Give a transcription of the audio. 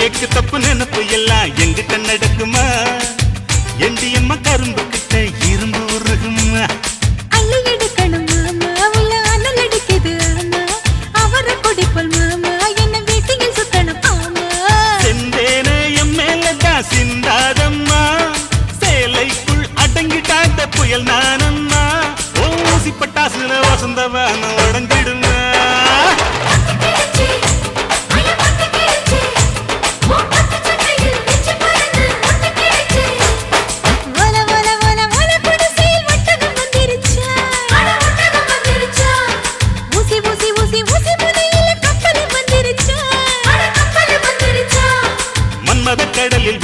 egg தப்பு நினப்பு எல்லாம் எங்கிட்ட நடக்குமா எண்டியம்மா கரும்பு கிட்ட இரும்பு உருகுமா அள்ளி எடுக்கணும் மாமா உள்ள அனல் அடிக்குது ஆமா அவரை குடிப்பல் மாமா என்ன வீட்டில் சுத்தணும் ஆமா செந்தேனே என் மேலதான் சிந்தாதம்மா சேலைக்குள் அடங்கிட்டாத புயல் நானம்மா ஊசி பட்டாசுல வசந்தவான உடஞ்சிடுமா கடலில்